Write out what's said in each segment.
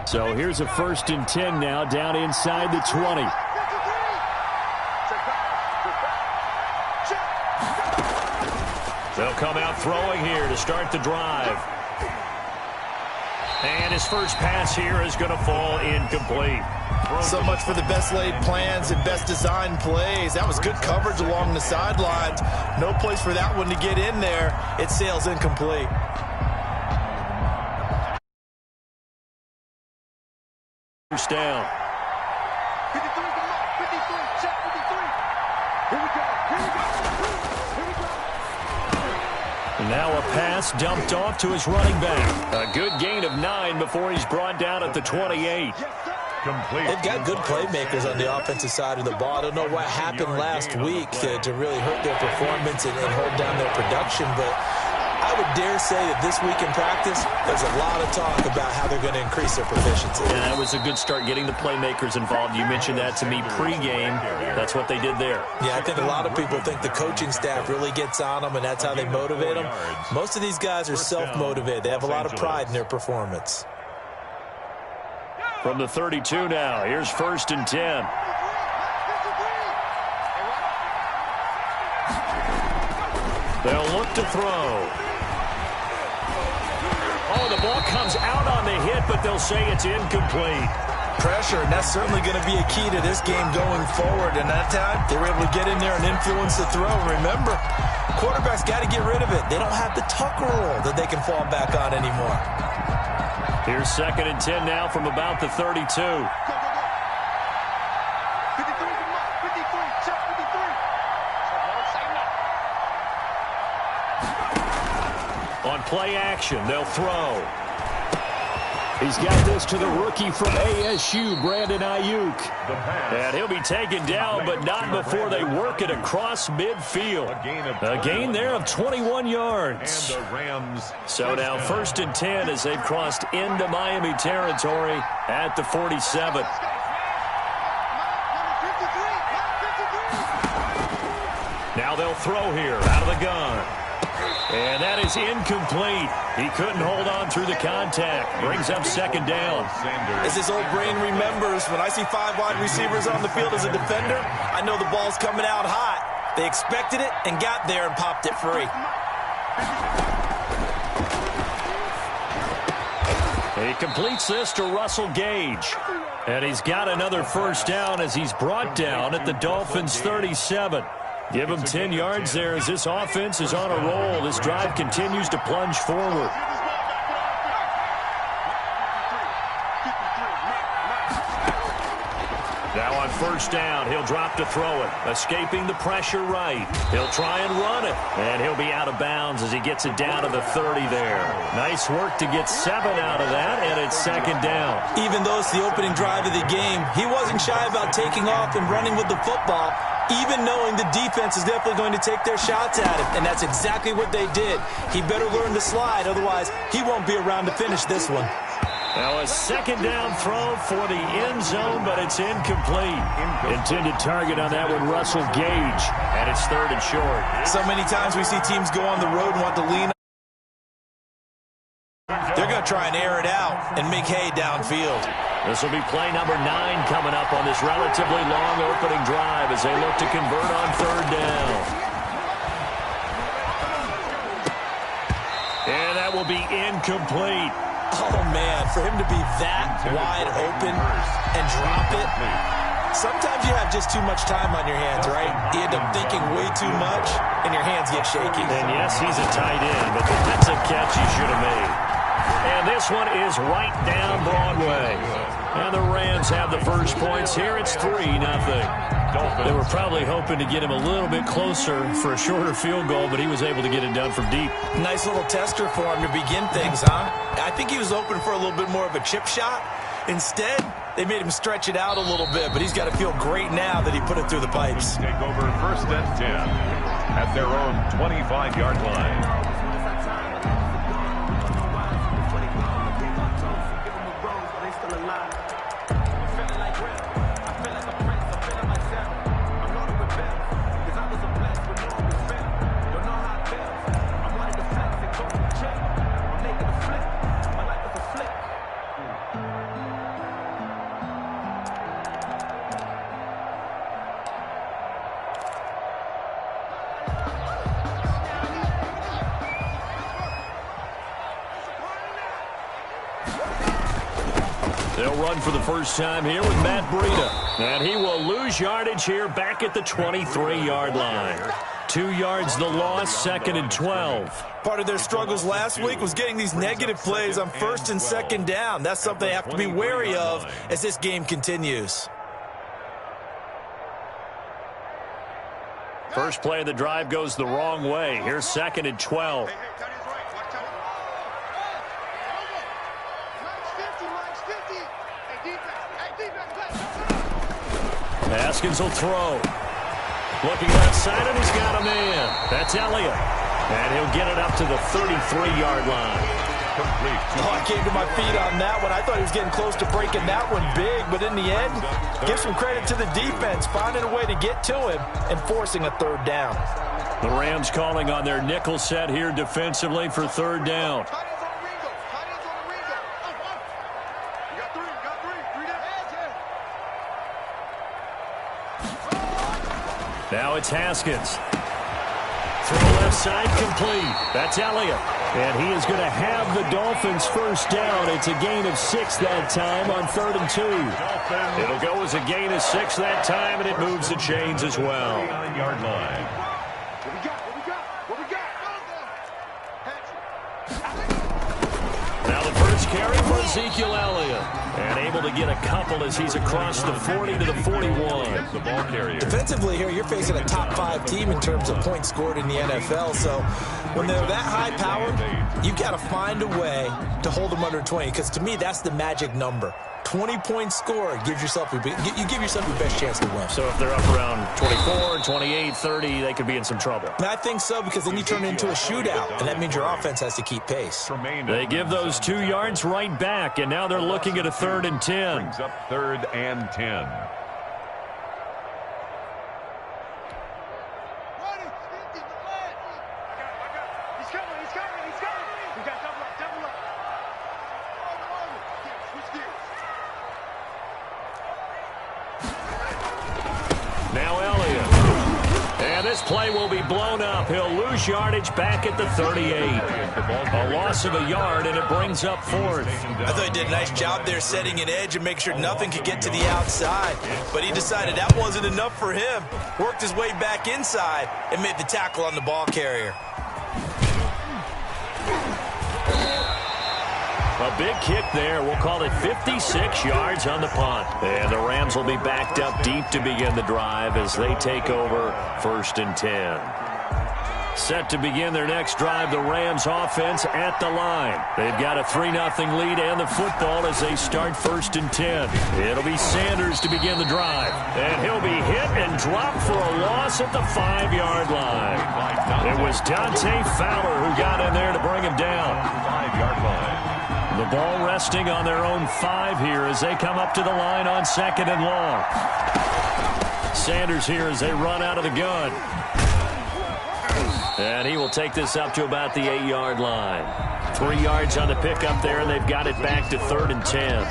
So here's a 1st and 10 now, down inside the 20. They'll come out throwing here to start the drive. And his first pass here is going to fall incomplete. So much for the best laid plans and best designed plays. That was good coverage along the sidelines. No place for that one to get in there. It sails incomplete. First down. 53, check 53. Here we go. And now a pass dumped off to his running back. A good gain of 9 before he's brought down at the 28. They've got good playmakers on the offensive side of the ball. I don't know what happened last week to really hurt their performance and hold down their production, but I would dare say that this week in practice, there's a lot of talk about how they're going to increase their proficiency. And that was a good start getting the playmakers involved. You mentioned that to me pregame. That's what they did there. Yeah, I think a lot of people think the coaching staff really gets on them, and that's how they motivate them. Most of these guys are self-motivated. They have a lot of pride in their performance. From the 32 now, here's 1st and 10. They'll look to throw. Oh, the ball comes out on the hit, but they'll say it's incomplete. Pressure, and that's certainly going to be a key to this game going forward. And that time, they were able to get in there and influence the throw. Remember, quarterbacks got to get rid of it. They don't have the tuck rule that they can fall back on anymore. Here's 2nd and 10 now from about the 32. 53, check 53. On play action, they'll throw. He's got this to the rookie from ASU, Brandon Ayuk. And he'll be taken down, but not before they work it across midfield. A gain there of 21 yards. So now 1st and 10 as they've crossed into Miami territory at the 47. Now they'll throw here out of the gun. And that is incomplete. He couldn't hold on through the contact. Brings up 2nd down. As his old brain remembers, when I see 5 wide receivers on the field as a defender, I know the ball's coming out hot. They expected it and got there and popped it free. He completes this to Russell Gage. And he's got another 1st down as he's brought down at the Dolphins' 37. Give him 10 yards there as this offense is on a roll. This drive continues to plunge forward. Now on 1st down, he'll drop to throw it. Escaping the pressure right. He'll try and run it. And he'll be out of bounds as he gets it down to the 30 there. Nice work to get 7 out of that, and it's 2nd down. Even though it's the opening drive of the game, he wasn't shy about taking off and running with the football, even knowing the defense is definitely going to take their shots at him. And that's exactly what they did. He better learn to slide, otherwise he won't be around to finish this one. Now a 2nd down throw for the end zone, but it's incomplete. Intended target on that one, Russell Gage. And it's 3rd and short. So many times we see teams go on the road and want to lean. They're going to try and air it out and make hay downfield. This will be play number 9 coming up on this relatively long opening drive as they look to convert on 3rd down. And that will be incomplete. Oh, man, for him to be that wide open and drop it. Sometimes you have just too much time on your hands, right? You end up thinking way too much, and your hands get shaky. And yes, he's a tight end, but that's a catch he should have made. And this one is right down Broadway. And the Rams have the first points here. It's 3-0. They were probably hoping to get him a little bit closer for a shorter field goal, but he was able to get it done from deep. Nice little tester for him to begin things, huh? I think he was open for a little bit more of a chip shot. Instead, they made him stretch it out a little bit, but he's got to feel great now that he put it through the pipes. Take over 1st and 10 at their own 25-yard line. They'll run for the first time here with Matt Breida. And he will lose yardage here back at the 23-yard line. 2 yards the loss, 2nd and 12. Part of their struggles last week was getting these negative plays on 1st and 2nd down. That's something they have to be wary of as this game continues. First play of the drive goes the wrong way. Here's 2nd and 12. Haskins will throw. Looking outside, and he's got a man. That's Elliott. And he'll get it up to the 33-yard line. Oh, I came to my feet on that one. I thought he was getting close to breaking that one big, but in the end, give some credit to the defense, finding a way to get to him and forcing a 3rd down. The Rams calling on their nickel set here defensively for 3rd down. Now it's Haskins. Throw left side complete. That's Elliott. And he is going to have the Dolphins first down. It's a gain of 6 that time on 3rd and 2. It'll go as a gain of 6 that time, and it moves the chains as well. Yard line. Now the first carry for Ezekiel Elliott. And able to get a couple as he's across the 40 to the 41. The ball carrier. Defensively here, you're facing a top 5 team in terms of points scored in the NFL. So when they're that high powered, you've got to find a way to hold them under 20. Because to me, that's the magic number. 20 points scored gives yourself you give yourself your best chance to win. So if they're up around 24, 28, 30, they could be in some trouble. And I think so, because then you turn it into a shootout, and that means your offense has to keep pace. They give those 2 yards right back, and now they're looking at a 3rd and 10. Brings up 3rd and 10. Now Elliott. And this play will be blown up. He'll lose yardage back at the 38. A loss of a yard, and it brings up 4th. I thought he did a nice job there setting an edge and making sure nothing could get to the outside. But he decided that wasn't enough for him. Worked his way back inside and made the tackle on the ball carrier. A big kick there. We'll call it 56 yards on the punt. And the Rams will be backed up deep to begin the drive as they take over 1st and 10. Set to begin their next drive, the Rams offense at the line. They've got a 3-0 lead and the football as they start 1st and 10. It'll be Sanders to begin the drive. And he'll be hit and dropped for a loss at the 5-yard line. It was Dante Fowler who got in there to bring him down. 5-yard line. The ball resting on their own 5 here as they come up to the line on 2nd and long. Sanders here as they run out of the gun. And he will take this up to about the 8-yard line. 3 yards on the pickup there, and they've got it back to 3rd and 10.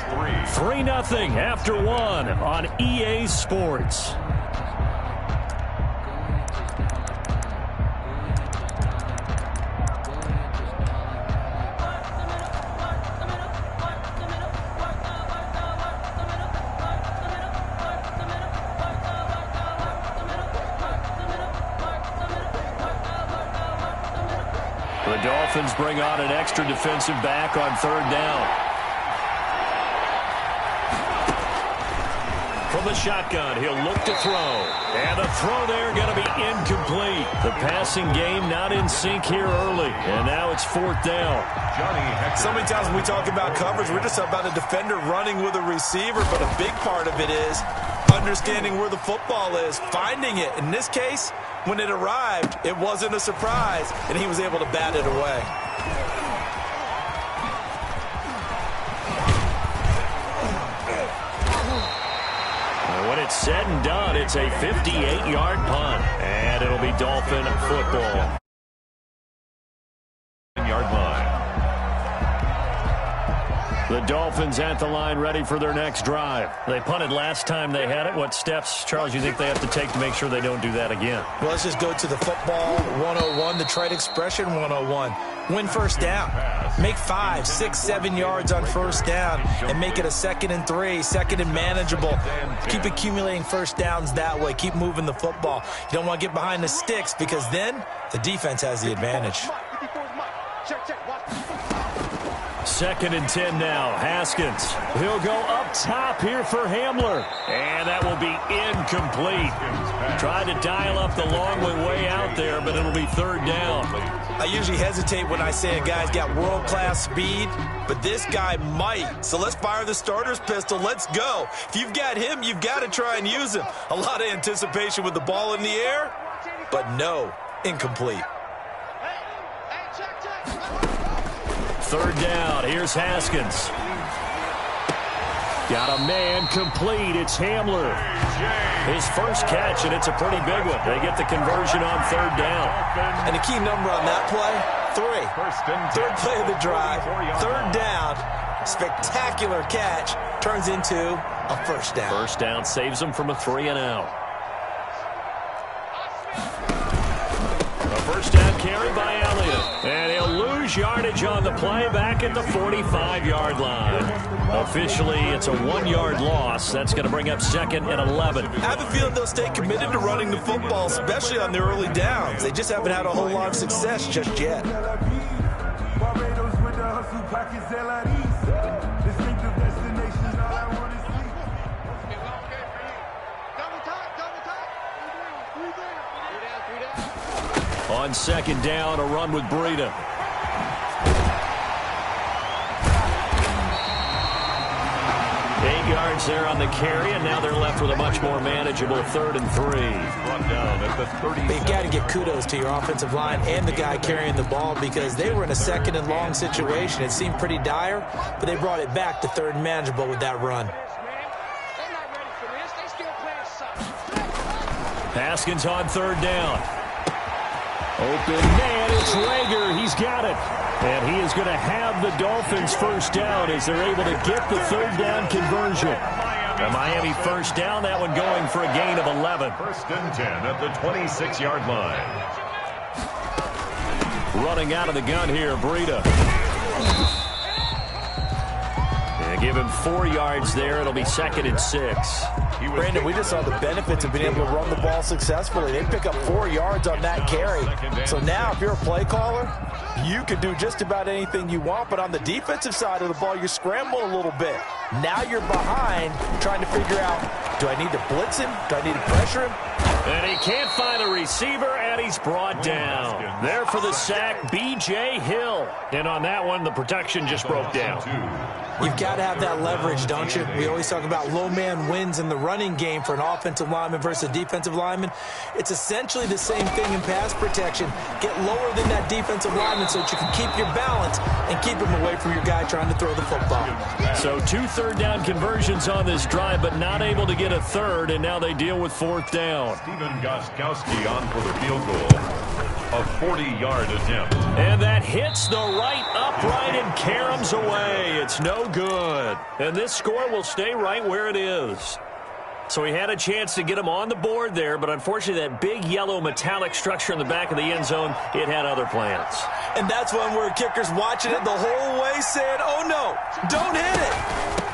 3-0 after 1 on EA Sports. The Dolphins bring on an extra defensive back on 3rd down. From the shotgun, he'll look to throw. And the throw there going to be incomplete. The passing game not in sync here early. And now it's 4th down. So many times when we talk about coverage, we're just about a defender running with a receiver, but a big part of it is understanding where the football is, finding it. In this case, when it arrived, it wasn't a surprise, and he was able to bat it away. And when it's said and done, it's a 58-yard punt, and it'll be Dolphin football. 10-yard line. The Dolphins at the line ready for their next drive. They punted last time they had it. What steps, Charles, you think they have to take to make sure they don't do that again? Well, let's just go to the football 101, the trade expression 101. Win first down. Make 5, 6, 7 yards on first down and make it a 2nd and 3, 2nd and manageable. Keep accumulating first downs that way. Keep moving the football. You don't want to get behind the sticks because then the defense has the advantage. 2nd and 10 now. Haskins. He'll go up top here for Hamler. And that will be incomplete. Tried to dial up the long way out there, but it'll be 3rd down. I usually hesitate when I say a guy's got world-class speed, but this guy might. So let's fire the starter's pistol. Let's go. If you've got him, you've got to try and use him. A lot of anticipation with the ball in the air, but no, incomplete. 3rd down. Here's Haskins. Got a man complete. It's Hamler. His first catch, and it's a pretty big one. They get the conversion on 3rd down. And the key number on that play, 3. 3rd play of the drive, 3rd down, spectacular catch, turns into a first down. First down saves them from a 3 and out. A first down carry by Elliott. And he'll lose yardage on the play back at the 45-yard line. Officially, it's a 1-yard loss. That's going to bring up 2nd and 11. I have a feeling they'll stay committed to running the football, especially on their early downs. They just haven't had a whole lot of success just yet. On 2nd down, a run with Breida. Yards there on the carry, and now they're left with a much more manageable 3rd and 3. You've got to give kudos to your offensive line and the guy carrying the ball because they were in a 2nd and long situation. It seemed pretty dire, but they brought it back to 3rd and manageable with that run. Haskins on 3rd down. Open man, it's Rager. He's got it. And he is going to have the Dolphins first down as they're able to get the 3rd down conversion. A Miami first down, that one going for a gain of 11. 1st and 10 at the 26-yard line. Running out of the gun here, Breida. And give him 4 yards there. It'll be 2nd and 6. Brandon, we just saw the benefits of being able to run the ball successfully. They pick up 4 yards on that carry. So now if you're a play caller, you can do just about anything you want, but on the defensive side of the ball, you scramble a little bit. Now you're behind trying to figure out, do I need to blitz him? Do I need to pressure him? And he can't find a receiver, and he's brought down. There for the sack, B.J. Hill. And on that one, the protection just broke down. You've got to have that leverage, don't you? We always talk about low man wins in the running game for an offensive lineman versus a defensive lineman. It's essentially the same thing in pass protection. Get lower than that defensive lineman so that you can keep your balance and keep him away from your guy trying to throw the football. So 2 3rd down conversions on this drive, but not able to get a 3rd, and now they deal with 4th down. Steven Gostkowski on for the field goal. A 40-yard attempt. And that hits the right upright and caroms away. It's no good. And this score will stay right where it is. So he had a chance to get him on the board there, but unfortunately that big yellow metallic structure in the back of the end zone, it had other plans. And that's one where kicker's watching it the whole way saying, oh no, don't hit it.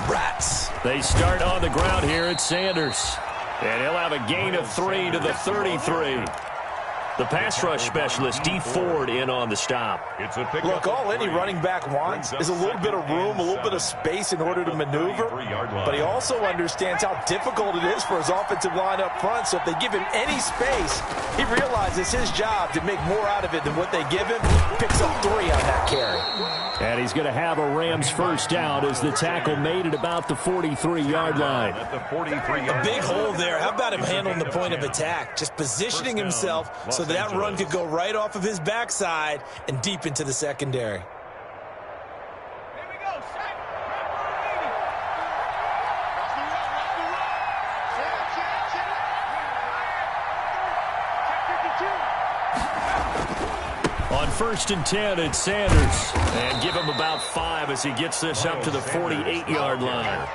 Rats. They start on the ground here at Sanders. And he'll have a gain of 3 to the 33. The pass rush specialist, D. Ford, in on the stop. Look, all any running back wants is a little bit of room, a little bit of space in order to maneuver. But he also understands how difficult it is for his offensive line up front. So if they give him any space, he realizes his job to make more out of it than what they give him. Picks up 3 on that carry. And he's going to have a Rams first down as the tackle made it about the 43-yard line. A big hole there. How about him handling the point of attack? Just positioning himself so that run could go right off of his backside and deep into the secondary. On first and 10 at Sanders. And give him about 5 as he gets this up to the 48-yard line.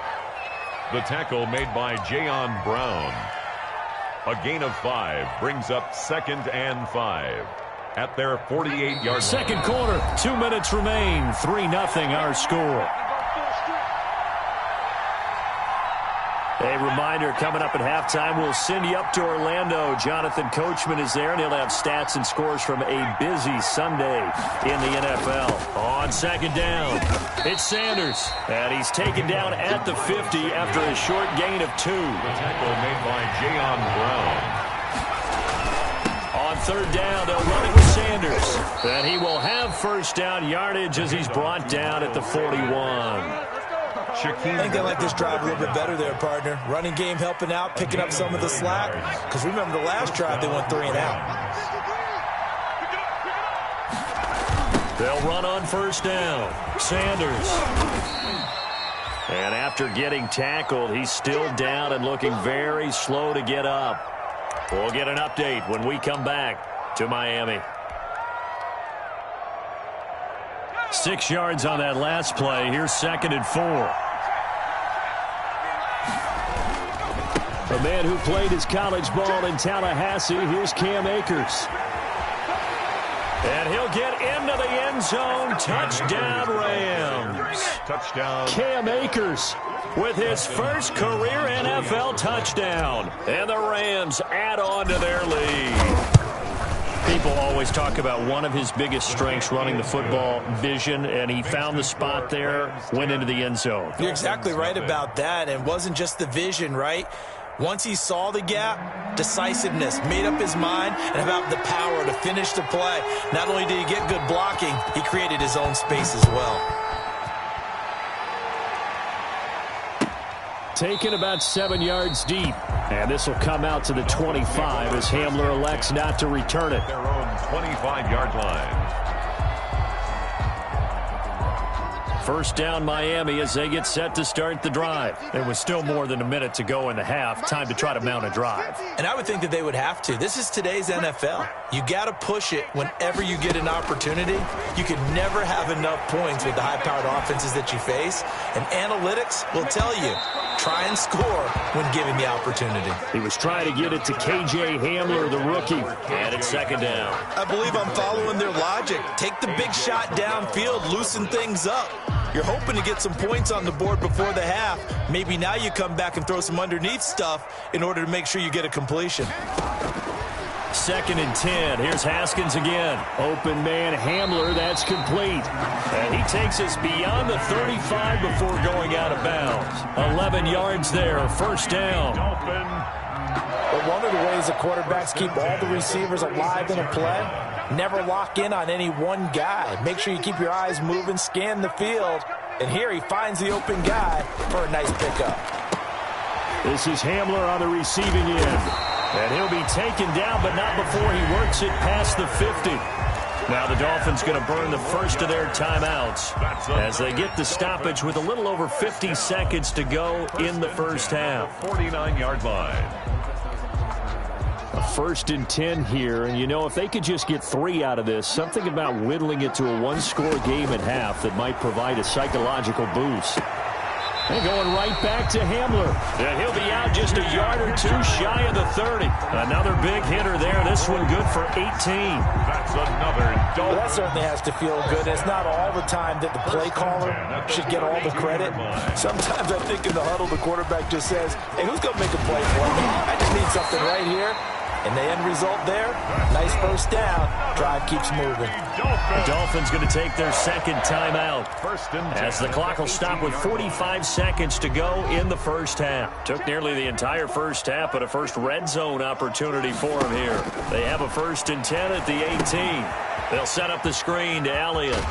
The tackle made by Jayon Brown. A gain of 5 brings up 2nd and 5 at their 48-yard line. Second quarter, 2 minutes remain. 3-0 our score. A reminder, coming up at halftime, we'll send you up to Orlando. Jonathan Coachman is there, and he'll have stats and scores from a busy Sunday in the NFL. On second down, it's Sanders, and he's taken down at the 50 after a short gain of 2. The tackle made by Jayon Brown. On third down, they'll run it with Sanders, and he will have first down yardage as he's brought down at the 41. I think they like this drive a little bit better there, partner. Running game helping out, picking up some of the slack. Because remember, the last drive, they went 3 and out. They'll run on first down. Sanders. And after getting tackled, he's still down and looking very slow to get up. We'll get an update when we come back to Miami. 6 yards on that last play. Here's 2nd and 4. A man who played his college ball in Tallahassee. Here's Cam Akers. And he'll get into the end zone. Touchdown, Rams. Touchdown. Cam Akers with his first career NFL touchdown. And the Rams add on to their lead. People always talk about one of his biggest strengths, running the football, vision, and he found the spot there, went into the end zone. You're exactly right about that, and it wasn't just the vision, right? Once he saw the gap, decisiveness, made up his mind, and about the power to finish the play. Not only did he get good blocking, he created his own space as well. Taken about 7 yards deep. And this will come out to the 25 as Hamler elects not to return it. Their own 25-yard line. First down Miami as they get set to start the drive. There was still more than a minute to go in the half. Time to try to mount a drive. And I would think that they would have to. This is today's NFL. You got to push it whenever you get an opportunity. You can never have enough points with the high-powered offenses that you face. And analytics will tell you, try and score when given the opportunity. He was trying to get it to K.J. Hamler, the rookie. And it's 2nd down. I believe I'm following their logic. Take the big shot downfield, loosen things up. You're hoping to get some points on the board before the half. Maybe now you come back and throw some underneath stuff in order to make sure you get a completion. 2nd and 10. Here's Haskins again. Open man Hamler. That's complete. And he takes us beyond the 35 before going out of bounds. 11 yards there. First down. But one of the ways the quarterbacks keep all the receivers alive in a play, never lock in on any one guy. Make sure you keep your eyes moving, scan the field. And here he finds the open guy for a nice pickup. This is Hamler on the receiving end. And he'll be taken down, but not before he works it past the 50. Now the Dolphins going to burn the first of their timeouts as they get the stoppage with a little over 50 seconds to go in the first half. 49-yard line. A 1st and 10 here, and you know, if they could just get 3 out of this, something about whittling it to a one-score game at half that might provide a psychological boost. And going right back to Hamler. And he'll be out just a yard or 2 shy of the 30. Another big hitter there. This one good for 18. That's another Well, that certainly has to feel good. It's not all the time that the play caller should get all the credit. Sometimes I think in the huddle, the quarterback just says, hey, who's going to make a play for me? I just need something right here. And the end result there, nice first down. Drive keeps moving. The Dolphins going to take their 2nd timeout as the clock will stop with 45 seconds to go in the first half. Took nearly the entire first half, but a first red zone opportunity for them here. They have a 1st and 10 at the 18. They'll set up the screen to Elliott.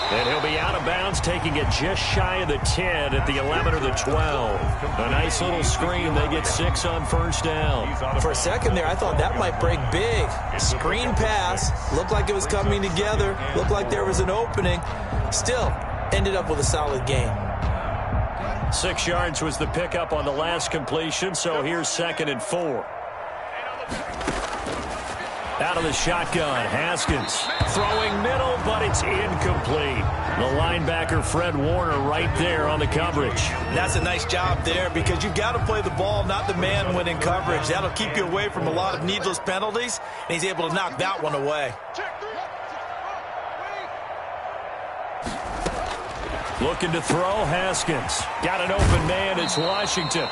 And he'll be out of bounds, taking it just shy of the 10 at the 11 or the 12. A nice little screen. They get 6 on first down. For a second there, I thought that might break big. Screen pass. Looked like it was coming together. Looked like there was an opening. Still, ended up with a solid gain. 6 yards was the pickup on the last completion, so here's 2nd and 4. Out of the shotgun, Haskins throwing middle, but it's incomplete. The linebacker, Fred Warner, right there on the coverage. That's a nice job there because you've got to play the ball, not the man when in coverage. That'll keep you away from a lot of needless penalties, and he's able to knock that one away. Looking to throw, Haskins. Got an open man, it's Washington.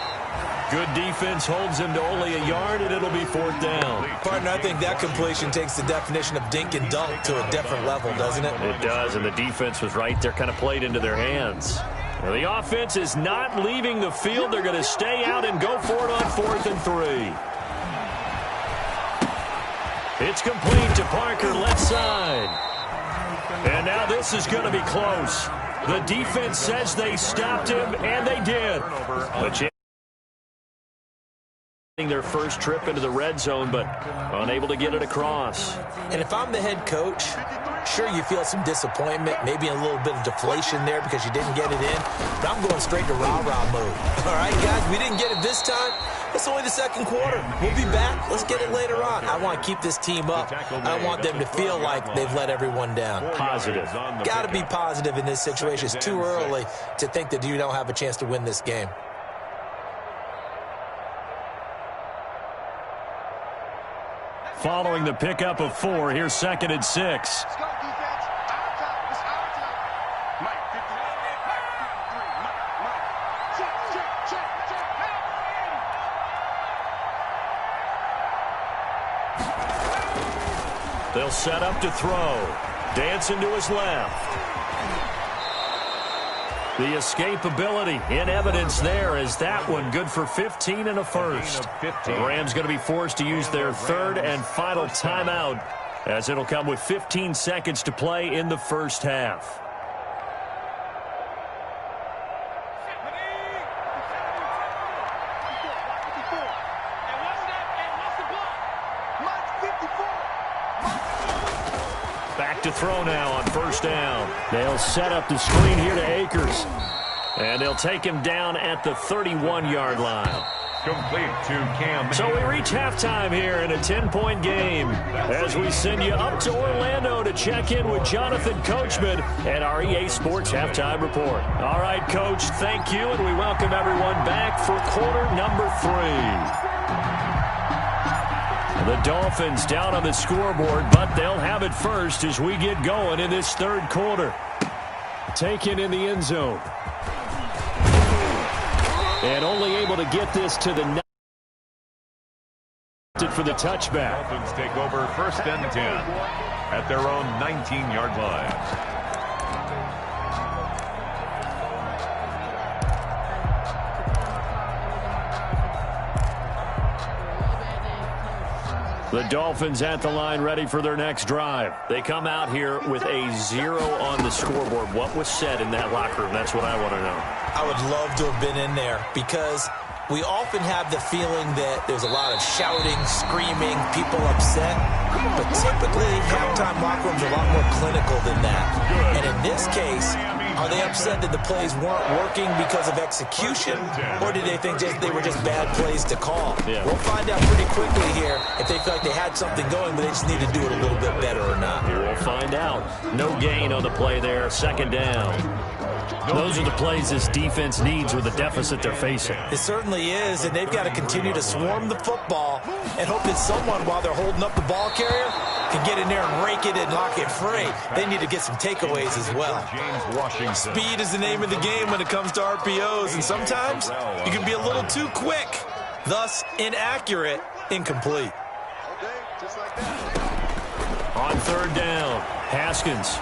Good defense holds him to only a yard, and it'll be 4th down. Partner, I think that completion takes the definition of dink and dunk to a different level, doesn't it? It does, and the defense was right there, kind of played into their hands. Now, the offense is not leaving the field. They're going to stay out and go for it on 4th and 3. It's complete to Parker, left side. And now this is going to be close. The defense says they stopped him, and they did. But their first trip into the red zone, but unable to get it across. And if I'm the head coach, sure, you feel some disappointment, maybe a little bit of deflation there because you didn't get it in, but I'm going straight to rah-rah mode. All right, guys, we didn't get it this time. It's only the second quarter. We'll be back. Let's get it later on. I want to keep this team up. I don't want them to feel like they've let everyone down. Positive. Got to be positive in this situation. It's too early to think that you don't have a chance to win this game. Following the pickup of 4, here's 2nd and 6. Let's go, defense. Our time. It's our time. Mike, 53. Mike. Check. They'll set up to throw. Dancing to his left. The escapability in evidence there is that one good for 15 and a first. The Rams going to be forced to use their 3rd and final timeout as it'll come with 15 seconds to play in the first half. Back to throw now on 1st down. They'll set up the screen here to Akers. And they'll take him down at the 31-yard line. Complete to Cam. So we reach halftime here in a 10-point game as we send you up to Orlando to check in with Jonathan Coachman and our EA Sports Halftime Report. All right, Coach, thank you, and we welcome everyone back for quarter number 3. The Dolphins down on the scoreboard, but they'll have it first as we get going in this 3rd quarter. Taken in the end zone. And only able to get this to the net for the touchback. Dolphins take over 1st and 10 at their own 19-yard line. The Dolphins at the line ready for their next drive. They come out here with a 0 on the scoreboard. What was said in that locker room? That's what I want to know. I would love to have been in there because we often have the feeling that there's a lot of shouting, screaming, people upset. But typically, halftime locker rooms are a lot more clinical than that. And in this case, are they upset that the plays weren't working because of execution, or did they think they were just bad plays to call? Yeah. We'll find out pretty quickly here if they feel like they had something going, but they just need to do it a little bit better or not. We'll find out. No gain on the play there. 2nd down. Those are the plays this defense needs with the deficit they're facing. It certainly is, and they've got to continue to swarm the football and hope that someone, while they're holding up the ball carrier, can get in there and rake it and lock it free. They need to get some takeaways as well. Speed is the name of the game when it comes to RPOs, and sometimes you can be a little too quick, thus inaccurate, incomplete. On 3rd down, Haskins.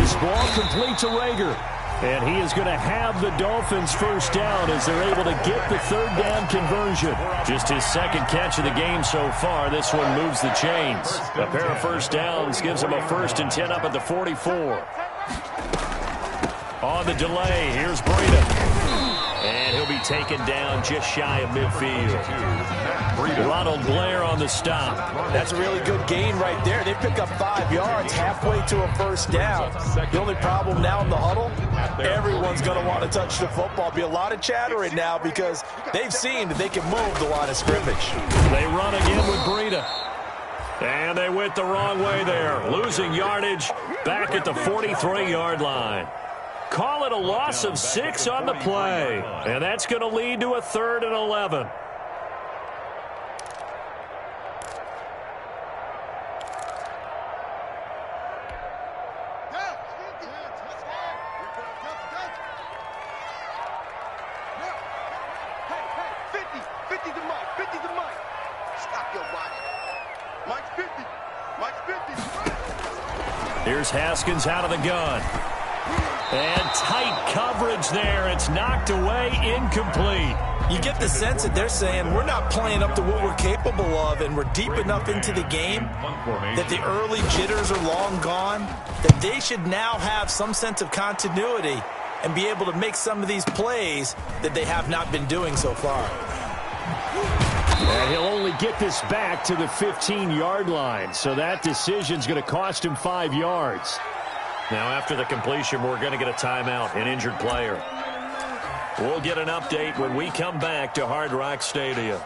This ball complete to Rager. And he is going to have the Dolphins 1st down as they're able to get the 3rd down conversion. Just his 2nd catch of the game so far. This one moves the chains. A pair of 1st downs gives him a 1st and 10 up at the 44. On the delay, here's Breida. And he'll be taken down just shy of midfield. Ronald Blair on the stop. That's a really good gain right there. They pick up 5 yards halfway to a 1st down. The only problem now in the huddle, everyone's going to want to touch the football. Be a lot of chattering now because they've seen that they can move the line of scrimmage. They run again with Breida. And they went the wrong way there, losing yardage back at the 43-yard line. Call it a loss of 6 on the play, and that's going to lead to a 3rd and 11. Here's Haskins out of the gun. And tight coverage there. It's knocked away, incomplete. You get the sense that they're saying we're not playing up to what we're capable of, and we're deep enough into the game that the early jitters are long gone, that they should now have some sense of continuity and be able to make some of these plays that they have not been doing so far. And he'll only get this back to the 15-yard line, so that decision's going to cost him 5 yards. Now, after the completion, we're going to get a timeout, an injured player. We'll get an update when we come back to Hard Rock Stadium.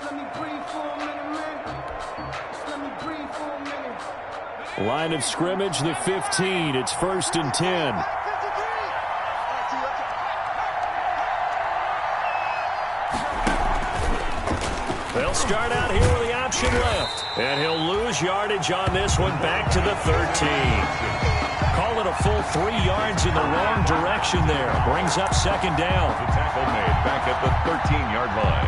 Line of scrimmage, the 15. It's 1st and 10. They'll start out here with the option left. And he'll lose yardage on this one back to the 13. Call it a full 3 yards in the wrong direction there. Brings up 2nd down. The tackle made back at the 13-yard line.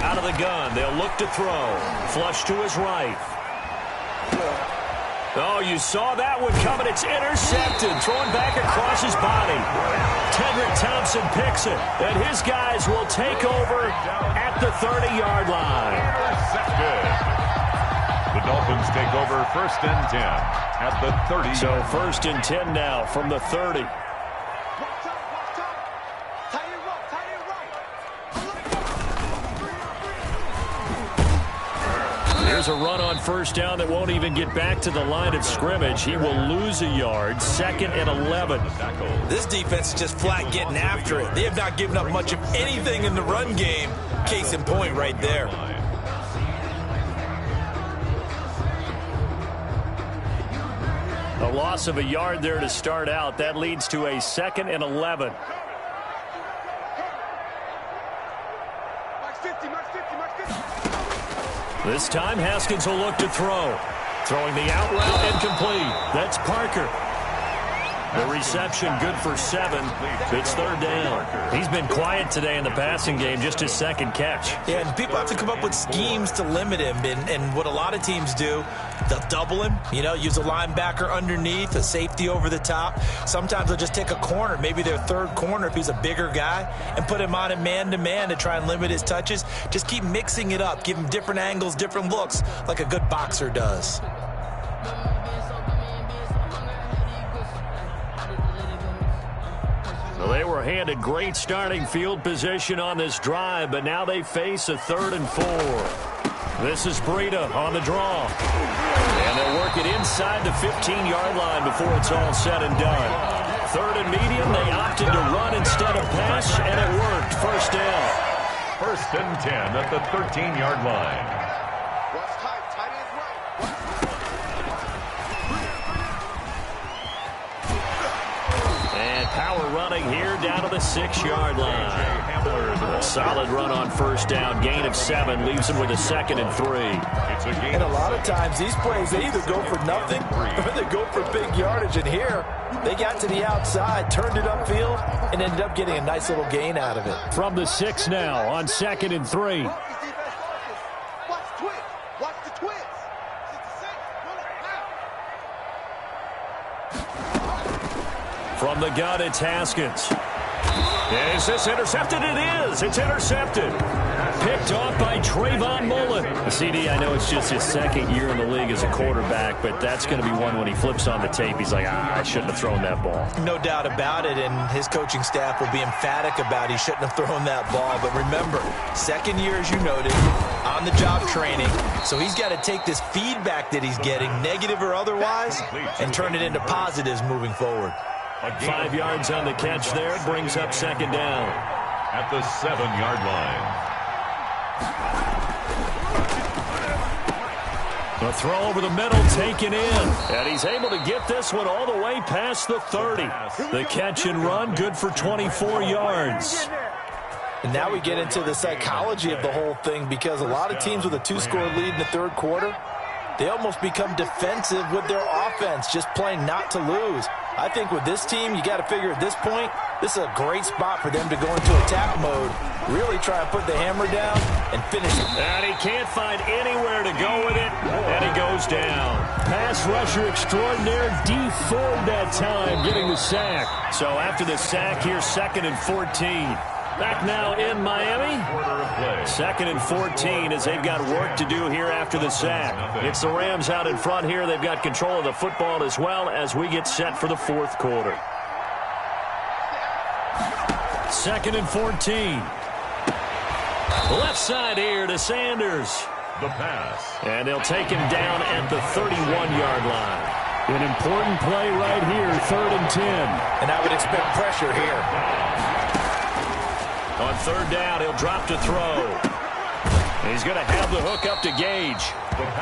Out of the gun. They'll look to throw. Flush to his right. Oh, you saw that one coming. It's intercepted. Thrown back across his body. Tedrick Thompson picks it. And his guys will take over at the 30-yard line. Good. The Dolphins take over 1st and 10 at the 30. So 1st and 10 now from the 30. There's a run on 1st down that won't even get back to the line of scrimmage. He will lose a yard. 2nd and 11. This defense is just flat getting after it. They have not given up much of anything in the run game. Case in point right there. A loss of a yard there to start out. That leads to a 2nd and 11. This time, Haskins will look to throw. Throwing the out route incomplete. That's Parker. The reception good for 7. It's 3rd down. He's been quiet today in the passing game, just his 2nd catch. Yeah, and people have to come up with schemes to limit him. And what a lot of teams do, they'll double him, use a linebacker underneath, a safety over the top. Sometimes they'll just take a corner, maybe their 3rd corner if he's a bigger guy, and put him on a man-to-man to try and limit his touches. Just keep mixing it up, give him different angles, different looks, like a good boxer does. Well, they were handed great starting field position on this drive, but now they face a 3rd and 4. This is Breida on the draw. And they'll work it inside the 15-yard line before it's all said and done. 3rd and medium, they opted to run instead of pass, and it worked. 1st down. 1st and 10 at the 13-yard line. Power running here down to the 6-yard line. A solid run on 1st down. Gain of 7 leaves him with a 2nd and 3. And a lot of times these plays, they either go for nothing or they go for big yardage. And here, they got to the outside, turned it upfield, and ended up getting a nice little gain out of it. From the 6 now on 2nd and 3. From the gun, it's Haskins. Is this intercepted? It is. It's intercepted. Picked off by Trayvon Mullen. CD, I know it's just his 2nd year in the league as a quarterback, but that's going to be one when he flips on the tape. He's like, I shouldn't have thrown that ball. No doubt about it, and his coaching staff will be emphatic about he shouldn't have thrown that ball. But remember, 2nd year, as you noted, on-the-job training. So he's got to take this feedback that he's getting, negative or otherwise, and turn it into positives moving forward. 5 yards on the catch there. Brings up second down. At the 7-yard line. A throw over the middle taken in. And he's able to get this one all the way past the 30. The catch and run, good for 24 yards. And now we get into the psychology of the whole thing, because a lot of teams with a 2-score lead in the third quarter, they almost become defensive with their offense, just playing not to lose. I think with this team, you got to figure at this point, this is a great spot for them to go into attack mode, really try to put the hammer down and finish it. And he can't find anywhere to go with it, and he goes down. Pass rusher extraordinaire, D Ford that time, getting the sack. So after the sack here, 2nd and 14. Back now in Miami. 2nd and 14 as they've got work to do here after the sack. It's the Rams out in front here. They've got control of the football as well as we get set for the fourth quarter. 2nd and 14. Left side here to Sanders. The pass. And they'll take him down at the 31-yard line. An important play right here, 3rd and 10. And I would expect pressure here. On 3rd down, he'll drop to throw. He's going to have the hook up to Gage.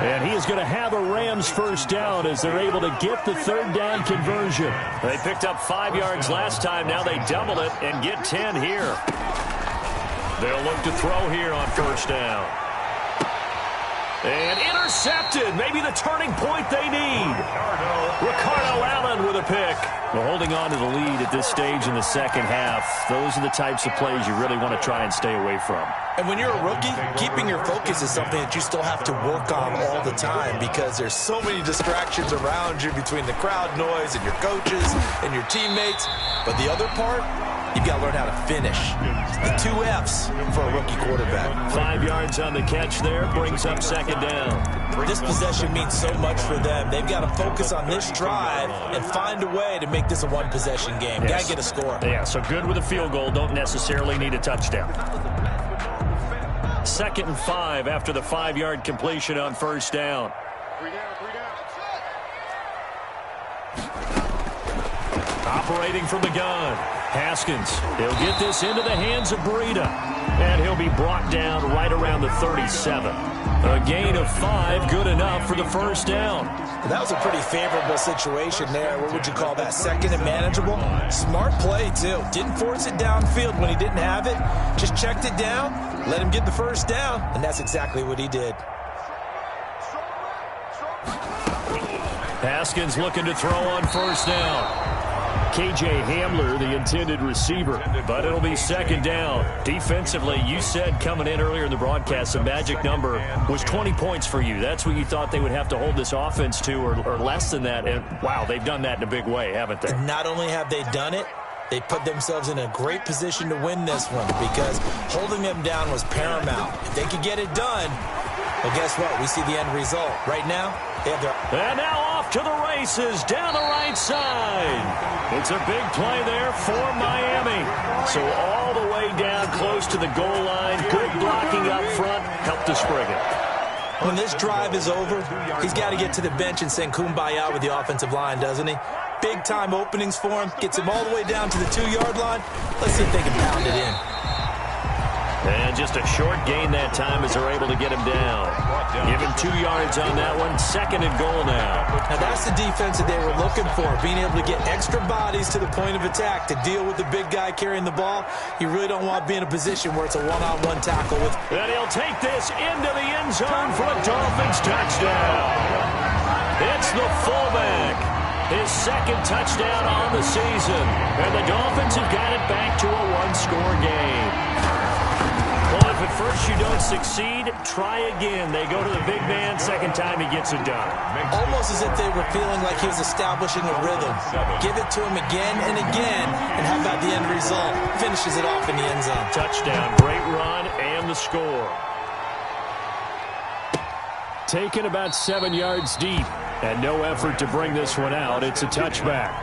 And he is going to have a Rams first down as they're able to get the 3rd down conversion. They picked up 5 yards last time. Now they double it and get 10 here. They'll look to throw here on 1st down. And intercepted. Maybe the turning point they need. Ricardo Allen with a pick. Well, holding on to the lead at this stage in the second half, those are the types of plays you really want to try and stay away from. And when you're a rookie, keeping your focus is something that you still have to work on all the time, because there's so many distractions around you between the crowd noise and your coaches and your teammates. But the other part, you've got to learn how to finish. The 2 F's for a rookie quarterback. 5 yards on the catch there, brings up second down. This possession means so much for them. They've got to focus on this drive and find a way to make this a one-possession game. Yes. Got to get a score. Yeah, so good with a field goal. Don't necessarily need a touchdown. 2nd and 5 after the 5-yard completion on 1st down. 3 down. Operating from the gun. Haskins, he'll get this into the hands of Breida. And he'll be brought down right around the 37. A gain of 5, good enough for the first down. That was a pretty favorable situation there. What would you call that? 2nd and manageable? Smart play, too. Didn't force it downfield when he didn't have it. Just checked it down, let him get the first down, and that's exactly what he did. Haskins looking to throw on 1st down. K.J. Hamler, the intended receiver, but it'll be 2nd down. Defensively, you said coming in earlier in the broadcast, the magic number was 20 points for you. That's what you thought they would have to hold this offense to, or less than that. And, wow, they've done that in a big way, haven't they? Not only have they done it, they put themselves in a great position to win this one, because holding them down was paramount. If they could get it done, well, guess what? We see the end result. Right now, they have their... And now off to the races down the right side. It's a big play there for Miami. So all the way down close to the goal line. Good blocking up front. Helped to spring it. When this drive is over, he's got to get to the bench and sing kumbaya with the offensive line, doesn't he? Big-time openings for him. Gets him all the way down to the 2-yard line. Let's see if they can pound it in. And just a short gain that time as they're able to get him down. Give him 2 yards on that one. 2nd and goal now. Now that's the defense that they were looking for, being able to get extra bodies to the point of attack to deal with the big guy carrying the ball. You really don't want to be in a position where it's a one-on-one tackle with. And he'll take this into the end zone for a Dolphins touchdown. It's the fullback. His 2nd touchdown on the season. And the Dolphins have got it back to a 1-score game. Well, if at first you don't succeed, try again. They go to the big man. 2nd time he gets it done. Almost as if they were feeling like he was establishing a rhythm. Give it to him again and again, and how about the end result? Finishes it off in the end zone. Touchdown, great run, and the score. Taken about 7 yards deep, and no effort to bring this one out. It's a touchback.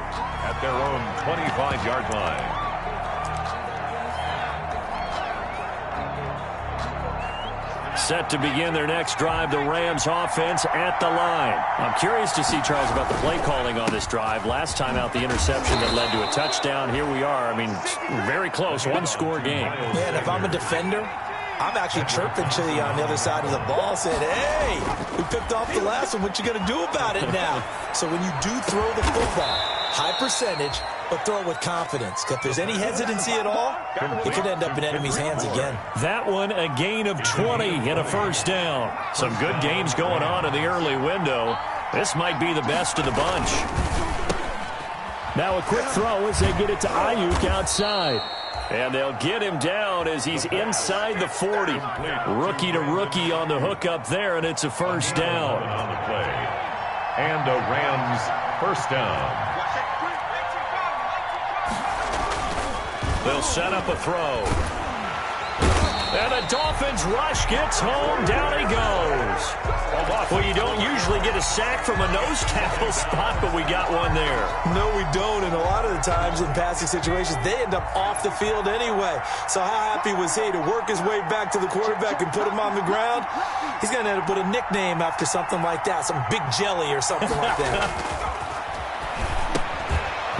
At their own 25-yard line. set to begin their next drive. The Rams offense at the line. I'm curious to see, Charles, about the play calling on this drive. Last time out, the interception that led to a touchdown. Here we are. I mean, very close, one-score game. Yeah, and if I'm a defender, I'm actually chirping to you on the other side of the ball, saying, hey, we picked off the last one. What you going to do about it now? So when you do throw the football, high percentage, but throw it with confidence. If there's any hesitancy at all, it could end up in enemy's hands again. That one, a gain of 20 and a first down. Some good games going on in the early window. This might be the best of the bunch. Now a quick throw as they get it to Ayuk outside. And they'll get him down as he's inside the 40. Rookie to rookie on the hook up there, and it's a first down. On the play. And a Rams first down. They'll set up a throw. And the Dolphins rush gets home. Down he goes. Well, you don't usually get a sack from a nose tackle spot, but we got one there. No, we don't. And a lot of the times in passing situations, they end up off the field anyway. So how happy was he to work his way back to the quarterback and put him on the ground? He's going to end up with a nickname after something like that, some Big Jelly or something like that.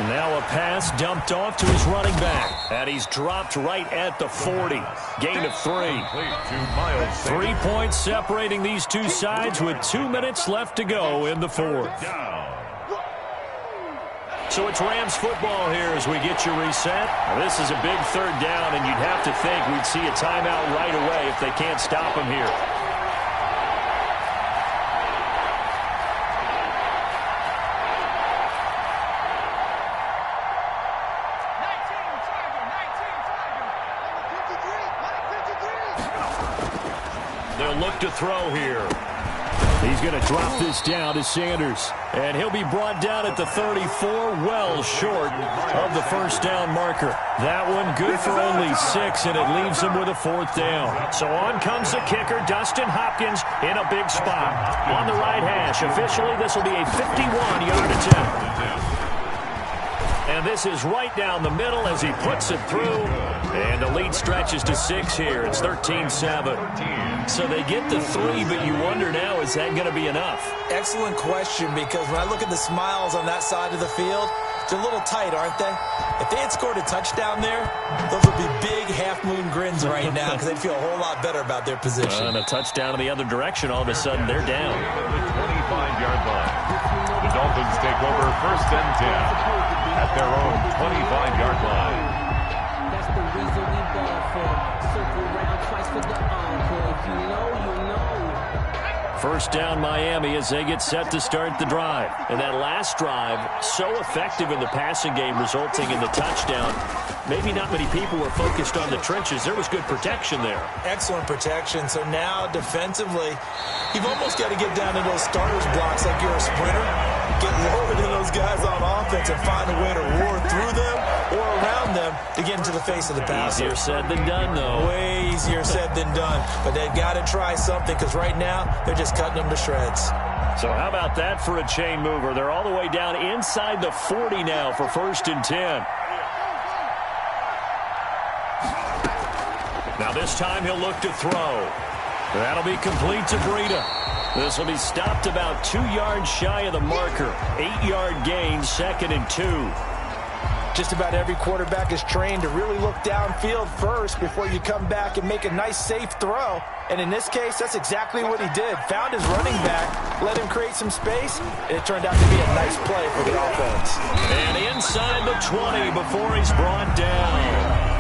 Now a pass dumped off to his running back. And he's dropped right at the 40. Gain of 3. 3 points separating these two sides with 2 minutes left to go in the fourth. So it's Rams football here as we get you reset. This is a big third down, and you'd have to think we'd see a timeout right away if they can't stop him here. Look to throw here. He's going to drop this down to Sanders. And he'll be brought down at the 34, well short of the first down marker. That one good for only 6, and it leaves him with a fourth down. So on comes the kicker, Dustin Hopkins, in a big spot. On the right hash. Officially, this will be a 51-yard attempt. And this is right down the middle as he puts it through. And the lead stretches to 6 here. It's 13-7. So they get to 3, but you wonder now, is that going to be enough? Excellent question, because when I look at the smiles on that side of the field, they're a little tight, aren't they? If they had scored a touchdown there, those would be big half-moon grins right now because they'd feel a whole lot better about their position. And a touchdown in the other direction, all of a sudden they're down. The 25-yard line. The Dolphins take over first and 10 at their own 25-yard line. That's the reason we ball for. Circle round twice for the encore. If you know, you know. First down Miami as they get set to start the drive. And that last drive, so effective in the passing game, resulting in the touchdown. Maybe not many people were focused on the trenches. There was good protection there. Excellent protection. So now defensively, you've almost got to get down to those starters blocks like you're a sprinter. Get lower than those guys on offense and find a way to roar through them or around them to get into the face of the passer. Easier said than done, though. Way easier said than done. But they've got to try something because right now they're just cutting them to shreds. So how about that for a chain mover? They're all the way down inside the 40 now for first and 10. Now this time he'll look to throw. That'll be complete to Breida. This will be stopped about 2 yards shy of the marker. 8-yard gain, 2nd and 2. Just about every quarterback is trained to really look downfield first before you come back and make a nice, safe throw. And in this case, that's exactly what he did. Found his running back, let him create some space, and it turned out to be a nice play for the offense. And inside the 20 before he's brought down.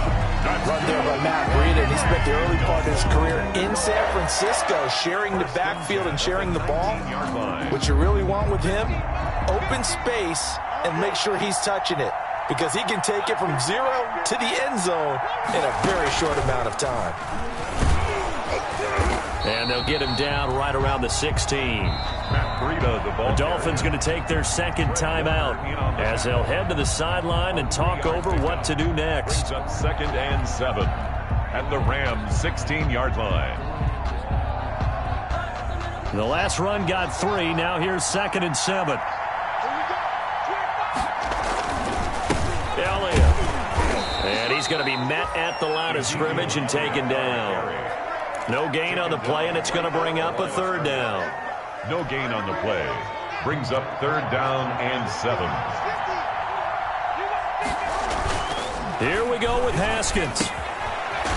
Run there by Matt Breida, and he spent the early part of his career in San Francisco sharing the backfield and sharing the ball. What you really want with him, open space and make sure he's touching it, because he can take it from 0 to the end zone in a very short amount of time. And they'll get him down right around the 16. The Dolphins going to take their second timeout as they'll head to the sideline and talk over what to do next. Brings up 2nd and 7 at the Rams 16-yard line. The last run got 3. Now here's 2nd and 7. Elliott. And he's going to be met at the line of scrimmage and taken down. No gain on the play, and it's going to bring up a third down. No gain on the play. Brings up third down and 7. Here we go with Haskins.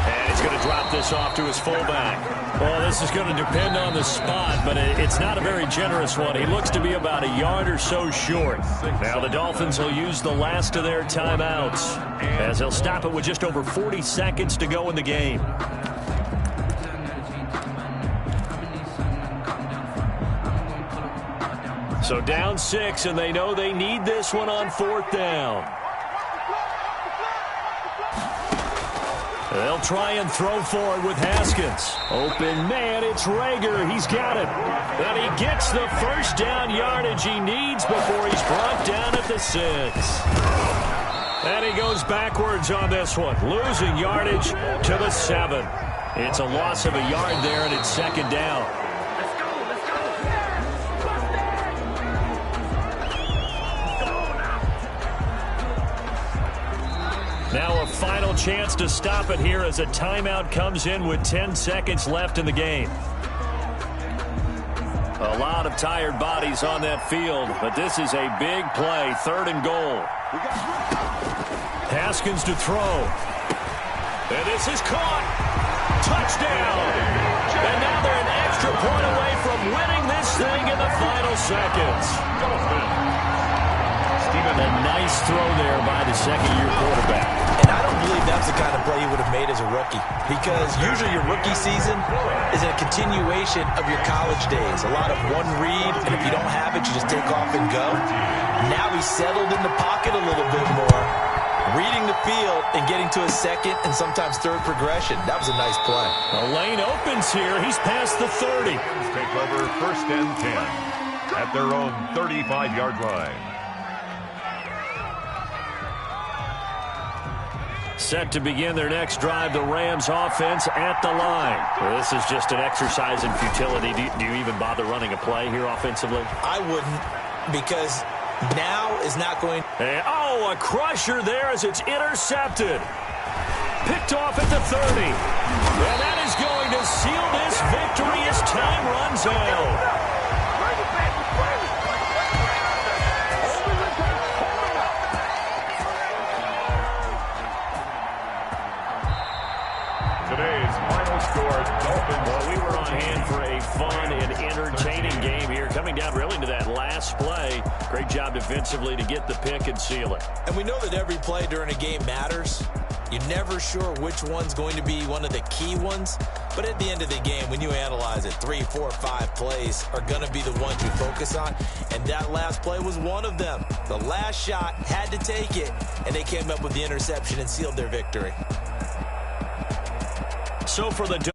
And he's going to drop this off to his fullback. Well, this is going to depend on the spot, but it's not a very generous one. He looks to be about a yard or so short. Now the Dolphins will use the last of their timeouts, as they'll stop it with just over 40 seconds to go in the game. So down 6, and they know they need this one on 4th down. They'll try and throw for it with Haskins. Open man, it's Rager. He's got it. And he gets the first down yardage he needs before he's brought down at the 6. And he goes backwards on this one, losing yardage to the 7. It's a loss of a yard there, and it's 2nd down. Now a final chance to stop it here as a timeout comes in with 10 seconds left in the game. A lot of tired bodies on that field, but this is a big play, 3rd and goal. Haskins to throw. And this is caught. Touchdown. And now they're an extra point away from winning this thing in the final seconds. A nice throw there by the second-year quarterback. And I don't believe that's the kind of play he would have made as a rookie, because usually your rookie season is a continuation of your college days. A lot of one read, and if you don't have it, you just take off and go. Now he's settled in the pocket a little bit more, reading the field and getting to a second and sometimes third progression. That was a nice play. The lane opens here. He's past the 30. Take over 1st and 10 at their own 35-yard line. Set to begin their next drive, the Rams offense at the line. Well, this is just an exercise in futility. Do you even bother running a play here offensively? I wouldn't, because now is not going. And, oh, a crusher there as it's intercepted. Picked off at the 30. And that is going to seal this victory as time runs out. Today's final score, Dolphins. Well, we were on hand for a fun and entertaining game here. Coming down really to that last play. Great job defensively to get the pick and seal it. And we know that every play during a game matters. You're never sure which one's going to be one of the key ones. But at the end of the game, when you analyze it, 3, 4, 5 plays are going to be the ones you focus on. And that last play was one of them. The last shot had to take it, and they came up with the interception and sealed their victory. So for the